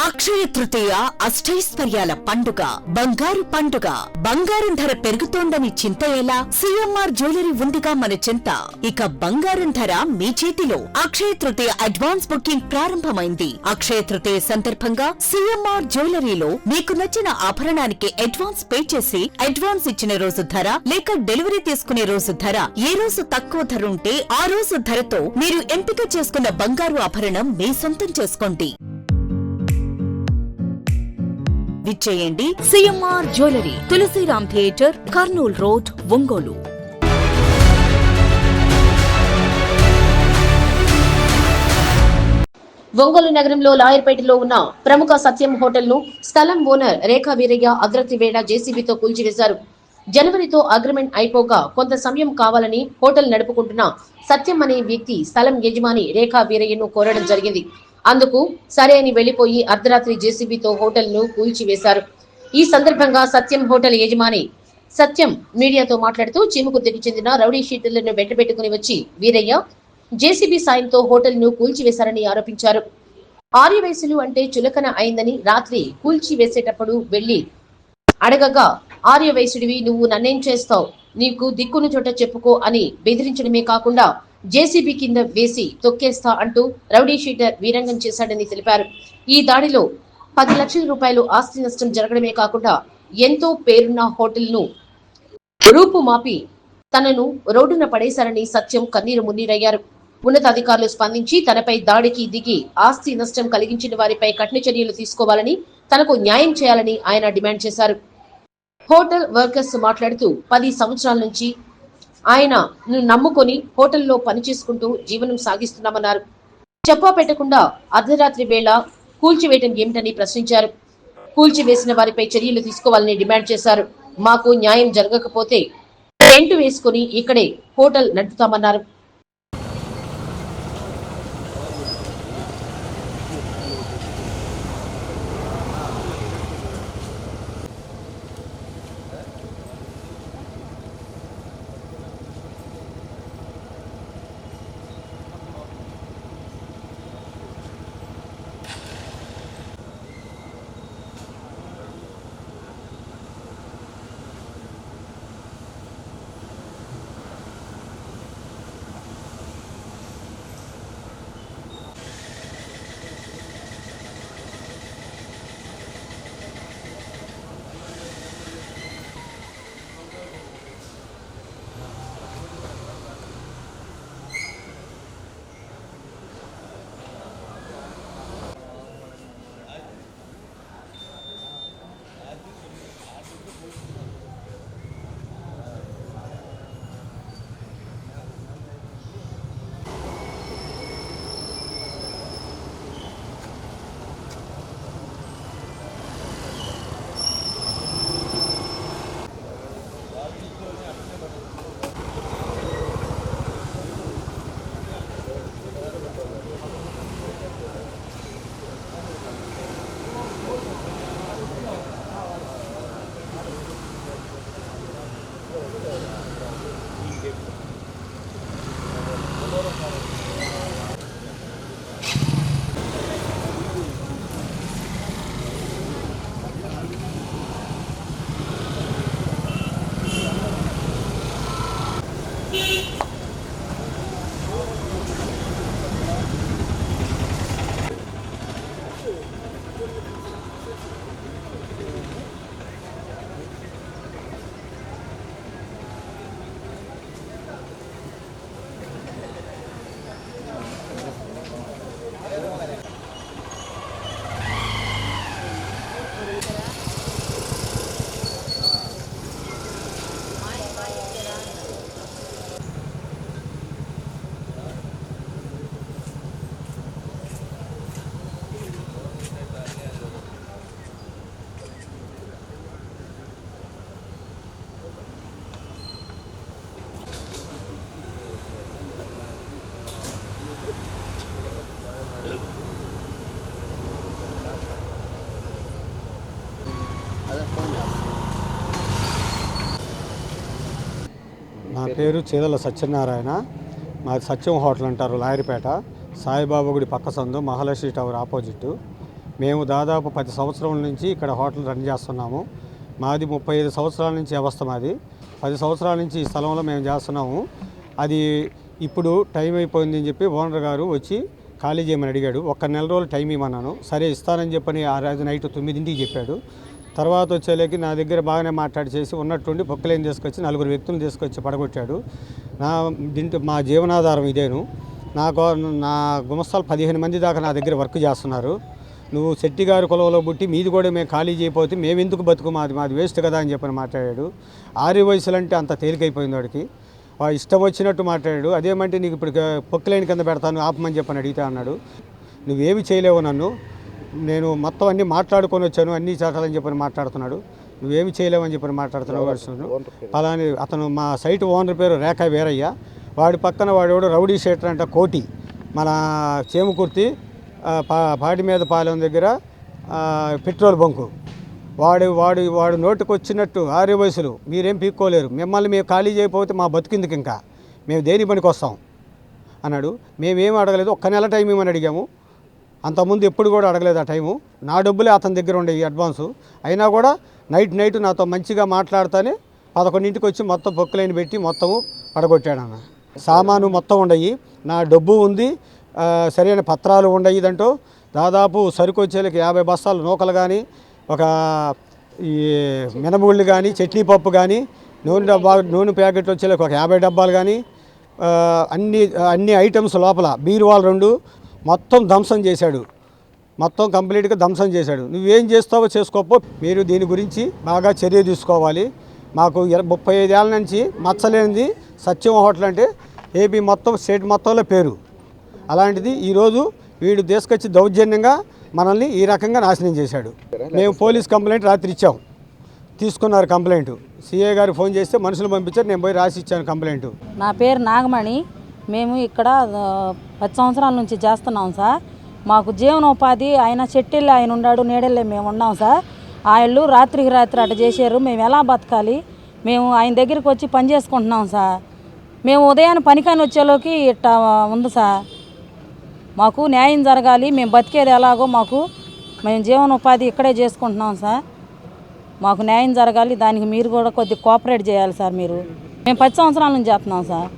అక్షయ తృతీయ అష్టైశ్వర్యాల పండుగ, బంగారు పండుగ. బంగారం ధర పెరుగుతోందని చింత ఎలా? సిఎంఆర్ జ్యువెలరీ ఉందిగా మన చింత. ఇక బంగారం ధర మీ చేతిలో. అక్షయ తృతీయ అడ్వాన్స్ బుకింగ్ ప్రారంభమైంది. అక్షయ తృతీయ సందర్భంగా సిఎంఆర్ జ్యువెలరీలో మీకు నచ్చిన ఆభరణానికి అడ్వాన్స్ పే చేసి, అడ్వాన్స్ ఇచ్చిన రోజు ధర లేక డెలివరీ తీసుకునే రోజు ధర, ఏ రోజు తక్కువ ధర ఉంటే ఆ రోజు ధరతో మీరు ఎంపిక చేసుకున్న బంగారు ఆభరణం మీ సొంతం చేసుకోండి. విచ్చేయండి CMR jewellery, Tulasiram theatre, Kurnool road, Ongole. Ongole నగరంలో లాయర్పేటలో ఉన్న ప్రముఖ సత్యం హోటల్ ను స్థలం ఓనర్ రేఖా వీరయ్య అర్ధరాత్రి వేళ జేసీబీతో కూల్చివేశారు. జనవరితో అగ్రిమెంట్ అయిపోగా కొంత సమయం కావాలని హోటల్ నడుపుకుంటున్న సత్యం అనే వ్యక్తి స్థలం యజమాని రేఖా వీరయ్యను కోరడం జరిగింది. అందుకు సరే అని వెళ్లిపోయి అర్ధరాత్రి జేసీబీతో హోటల్ ను కూల్చివేశారు. ఈ సందర్భంగా సత్యం హోటల్ యజమాని సత్యం మీడియాతో మాట్లాడుతూ చీమకుర్తికి చెందిన రౌడీ షీటర్లను వెంటబెట్టుకుని వచ్చి వీరయ్య జేసీబీ సాయంతో హోటల్ ను కూల్చివేశారని ఆరోపించారు. ఆర్యవయసులు అంటే చులకన అయిందని రాత్రి కూల్చివేసేటప్పుడు వెళ్లి అడగగా, ఆర్యవయసుడివి, నువ్వు నన్నేం చేస్తావు, నీకు దిక్కును చోట చెప్పుకో అని బెదిరించడమే కాకుండా జేసీబీ కింద వేసి తొక్కేస్తా అంటూ రౌడీ షీటర్ వీరంగం చేశాడని తెలిపారు. ఈ దాడిలో 10 లక్షల రూపాయలు ఆస్తి నష్టం జరగడమే కాకుండా ఎంతో పేరున్న హోటల్ ను రూపుమాపి తనను రోడ్డున పడేశారని సత్యం కన్నీరు మున్నీరయ్యారు. ఉన్నతాధికారులు స్పందించి తనపై దాడికి దిగి ఆస్తి నష్టం కలిగించిన వారిపై కఠిన చర్యలు తీసుకోవాలని, తనకు న్యాయం చేయాలని ఆయన డిమాండ్ చేశారు. హోటల్ వర్కర్స్ మాట్లాడుతూ 10 సంవత్సరాల నుంచి ఆయన నమ్ముకొని హోటల్లో పనిచేసుకుంటూ జీవనం సాగిస్తున్నామన్నారు. చెప్పా పెట్టకుండా అర్ధరాత్రి వేళ కూల్చివేయటం ఏమిటని ప్రశ్నించారు. కూల్చివేసిన వారిపై చర్యలు తీసుకోవాలని డిమాండ్ చేశారు. మాకు న్యాయం జరగకపోతే టెంట్ వేసుకుని ఇక్కడే హోటల్ నడుపుతామన్నారు. నా పేరు చీదల సత్యనారాయణ. మాది సత్యం హోటల్ అంటారు, లాయర్పేట, సాయిబాబా గుడి పక్క సందు, మహాలక్ష్మి టవర్ ఆపోజిట్. మేము దాదాపు 10 సంవత్సరాల నుంచి ఇక్కడ హోటల్ రన్ చేస్తున్నాము. మాది 35 సంవత్సరాల నుంచి వ్యవస్థ మాది. 10 సంవత్సరాల నుంచి ఈ స్థలంలో మేము చేస్తున్నాము. అది ఇప్పుడు టైం అయిపోయింది అని చెప్పి ఓనర్ గారు వచ్చి ఖాళీ చేయమని అడిగాడు. 1 నెల రోజులు టైం ఇవ్వమన్నాను. సరే ఇస్తానని చెప్పని ఆ రోజు నైట్ 9ంటికి చెప్పాడు. తర్వాత వచ్చేలేకి నా దగ్గర బాగానే మాట్లాడి చేసి ఉన్నట్టుండి పొక్కలేని తీసుకొచ్చి 4 వ్యక్తులను తీసుకొచ్చి పడగొట్టాడు. మా జీవనాధారం ఇదేను. నా గుమస్తాలు 15 మంది దాకా నా దగ్గర వర్క్ చేస్తున్నారు. నువ్వు శెట్టి గారి కులంలో పుట్టి మీది కూడా మేము ఖాళీ చేయకపోతే మేము ఎందుకు బతుకు, మాది వేస్ట్ కదా అని చెప్పని మాట్లాడాడు. 6 వయసులు అంటే అంత తేలికైపోయింది వాడికి. ఇష్టం వచ్చినట్టు మాట్లాడాడు. అదేమంటే నీకు ఇప్పుడు పొక్కలేని కింద పెడతాను ఆపమని చెప్పని అడిగితే అన్నాడు. నువ్వేమి చేయలేవు, నన్ను నేను మొత్తం అన్నీ మాట్లాడుకొని వచ్చాను, అన్నీ చేటాలని చెప్పని మాట్లాడుతున్నాడు. నువ్వేమి చేయలేవని చెప్పని మాట్లాడుతున్నాడు. అలానే అతను మా సైట్ ఓనర్ పేరు రేఖా వీరయ్య. వాడి పక్కన వాడు రౌడీ షేటర్ అంట కోటి, మన చేమకుర్తి పాటి మీద పాలెం దగ్గర పెట్రోల్ బంకు. వాడు నోటికి వచ్చినట్టు 6 వయసులు మీరేం పీక్కోలేరు, మిమ్మల్ని మేము ఖాళీ చేయకపోతే మా బతికిందుకు ఇంకా మేము దేని పనికి వస్తాం అన్నాడు. మేమేం అడగలేదు, 1 నెల టైం ఇవ్వమని అడిగాము. అంతకుముందు ఎప్పుడు కూడా అడగలేదు ఆ టైము. నా డబ్బులే అతని దగ్గర ఉండే ఈ అడ్వాన్సు. అయినా కూడా నైట్ నాతో మంచిగా మాట్లాడుతానే 11ంటికి వచ్చి మొత్తం పొక్కులైన పెట్టి మొత్తము పడగొట్టాడు అన్న. సామాను మొత్తం ఉండయి, నా డబ్బు ఉంది, సరైన పత్రాలు ఉండయి. దాంట్లో దాదాపు సరుకు వచ్చేళ్ళకి 50 బస్తాలు నూకలు కానీ, ఒక ఈ మినముళ్ళు కానీ, చట్నీ పప్పు కానీ, నూనె ప్యాకెట్లు వచ్చేళ్ళకి ఒక 50 డబ్బాలు కానీ, అన్ని ఐటమ్స్ లోపల బీరువాలు 2 మొత్తం ధ్వంసం చేశాడు. మొత్తం కంప్లీట్గా ధ్వంసం చేశాడు. నువ్వేం చేస్తావో చేసుకోపో, మీరు దీని గురించి బాగా చర్య తీసుకోవాలి. మాకు 35 ఏళ్ళ నుంచి మచ్చలేనిది సత్యం హోటల్ అంటే ఏపీ మొత్తం స్టేట్ మొత్తంలో పేరు. అలాంటిది ఈరోజు వీడు తీసుకొచ్చి దౌర్జన్యంగా మనల్ని ఈ రకంగా నాశనం చేశాడు. మేము పోలీస్ కంప్లైంట్ రాత్రి ఇచ్చాం, తీసుకున్నారు కంప్లైంట్. సిఐ గారు ఫోన్ చేస్తే మనుషులు పంపించారు, నేను పోయి రాసి ఇచ్చాను కంప్లైంట్. నా పేరు నాగమణి. మేము ఇక్కడ 10 సంవత్సరాల నుంచి చేస్తున్నాం సార్. మాకు జీవనోపాధి ఆయన చెట్టెళ్ళి ఆయన ఉన్నాడు, నీడెళ్ళే మేము ఉన్నాం సార్. వాళ్ళు రాత్రికి రాత్రి అట్ట చేశారు. మేము ఎలా బతకాలి? మేము ఆయన దగ్గరికి వచ్చి పని చేసుకుంటున్నాం సార్. మేము ఉదయాన్నే పనికాని వచ్చేలోకి ఇట్ట ఉంది సార్. మాకు న్యాయం జరగాలి. మేము బతికేది ఎలాగో మేము జీవనోపాధి ఇక్కడే చేసుకుంటున్నాం సార్. మాకు న్యాయం జరగాలి. దానికి మీరు కూడా కొద్దిగా కోఆపరేట్ చేయాలి సార్. మేము 10 సంవత్సరాల నుంచి చేస్తున్నాం సార్.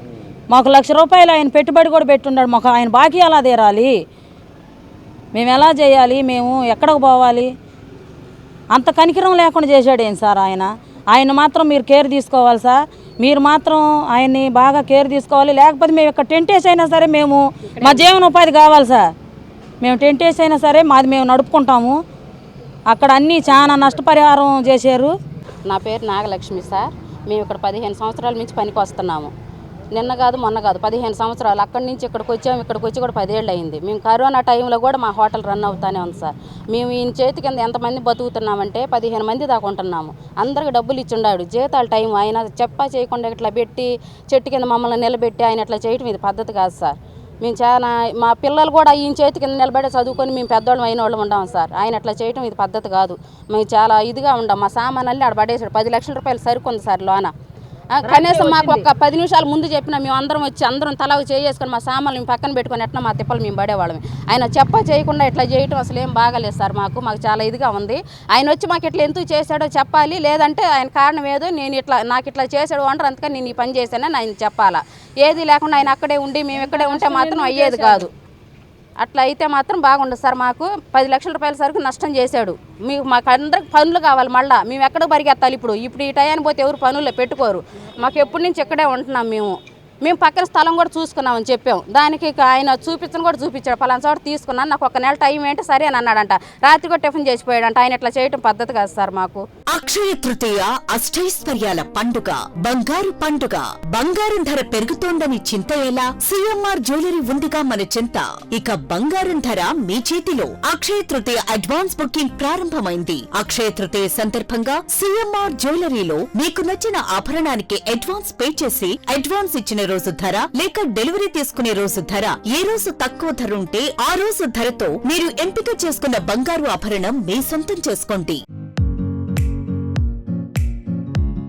మాకు ₹1,00,000 ఆయన పెట్టుబడి కూడా పెట్టున్నాడు. మాకు ఆయన బాకీ ఎలా తీరాలి? మేము ఎలా చేయాలి? మేము ఎక్కడికి పోవాలి? అంత కనికరం లేకుండా చేశాడు ఏం సార్ ఆయన మాత్రం మీరు కేర్ తీసుకోవాలి సార్. మీరు మాత్రం ఆయన్ని బాగా కేర్ తీసుకోవాలి. లేకపోతే మేము ఇక్కడ టెంట్ వేసి అయినా సరే మేము మా జీవనోపాధి కావాలి సార్. మేము టెంట్ వేసి అయినా సరే మాది మేము నడుపుకుంటాము. అక్కడ అన్నీ చాలా నష్టపరిహారం చేశారు. నా పేరు నాగలక్ష్మి సార్. మేము ఇక్కడ 15 సంవత్సరాల నుంచి పనికి వస్తున్నాము. నిన్న కాదు మొన్న కాదు 15 సంవత్సరాలు. అక్కడి నుంచి ఇక్కడికి వచ్చాము. ఇక్కడికి వచ్చి కూడా 10 ఏళ్ళు అయింది. మేము కరోనా టైంలో కూడా మా హోటల్ రన్ అవుతానే ఉంది సార్. మేము ఈయన చేతి కింద ఎంతమంది బతుకుతున్నామంటే 15 మంది దాకా ఉంటున్నాము. అందరికి డబ్బులు ఇచ్చిండాడు, జీతాల టైం. ఆయన చెప్పా చేయకుండా ఇట్లా పెట్టి చెట్టు కింద మమ్మల్ని నిలబెట్టి ఆయన ఇట్లా చేయటం ఇది పద్ధతి కాదు సార్. మేము చాలా మా పిల్లలు కూడా ఈయన చేతి కింద నిలబడి చదువుకొని మేము పెద్దవాళ్ళం అయిన వాళ్ళం ఉన్నాం సార్. ఆయన అట్లా చేయటం ఇది పద్ధతి కాదు. మేము చాలా ఇదిగా ఉన్నాం. మా సామాన్లు ఆడ పడేసాడు. ₹10 లక్షల సరుకు ఉంది సార్ లోన. కనీసం మాకు ఒక 10 నిమిషాల ముందు చెప్పినా మేము అందరం వచ్చి అందరం తలా చేసుకొని మా సామాన్లు మేము పక్కన పెట్టుకొని ఎట్లా మా తిప్పలు మేము పడేవాళ్ళం. ఆయన చేయకుండా ఇట్లా చేయటం అసలు ఏం బాగాలేదు సార్. మాకు చాలా ఇదిగా ఉంది. ఆయన వచ్చి మాకు ఇట్లా ఎందుకు చేశాడో చెప్పాలి. లేదంటే ఆయన కారణం ఏదో నాకు ఇట్లా చేశాడు అంటారు, అందుకని నేను ఈ పని చేశానని ఆయన చెప్పాలా. ఏది లేకుండా ఆయన అక్కడే ఉండి మేము ఇక్కడే ఉంటే మాత్రం అయ్యేది కాదు. అట్లా అయితే మాత్రం బాగుండదు సార్. మాకు ₹10 లక్షల సరుకు నష్టం చేశాడు. మాకు అందరికి పనులు కావాలి. మళ్ళీ మేము ఎక్కడికి పరిగెత్తాలి? ఇప్పుడు ఈ టయాన్ని పోతే ఎవరు పనుల్లో పెట్టుకోరు. మాకు ఎప్పటి నుంచి ఇక్కడే ఉంటున్నాం. మేము పక్కన స్థలం కూడా చూసుకున్నామని చెప్పాం. దానికి ఆయన చూపించాడు. పలానా చోట తీసుకున్నాను, నాకు 1 నెల టైం ఏంటి సరే అని అన్నాడంట. రాత్రి కూడా టిఫిన్ చేసిపోయాడంట. ఆయన ఇట్లా చేయటం పద్ధతి కాదు సార్. మాకు అక్షయ తృతీయ అష్టైశ్వర్యాల పండుగ, బంగారు పండుగ. బంగారం ధర పెరుగుతోందని చింత ఎలా? సిఎంఆర్ జ్యువెలరీ ఉందిగా మన చింత. ఇక బంగారం ధర మీ చేతిలో. అక్షయ తృతీయ అడ్వాన్స్ బుకింగ్ ప్రారంభమైంది. అక్షయ తృతీయ సందర్భంగా సిఎంఆర్ జ్యువెలరీలో మీకు నచ్చిన ఆభరణానికి అడ్వాన్స్ పే చేసి అడ్వాన్స్ ఇచ్చిన రోజు ధర లేక డెలివరీ తీసుకునే రోజు ధర, ఏ రోజు తక్కువ ధర ఉంటే ఆ రోజు ధరతో మీరు ఎంపిక చేసుకున్న బంగారు ఆభరణం మీ సొంతం చేసుకోండి.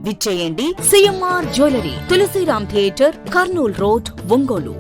విచ్చేయండి CMR jewellery, Tulasiram theatre, Kurnool road, Ongole.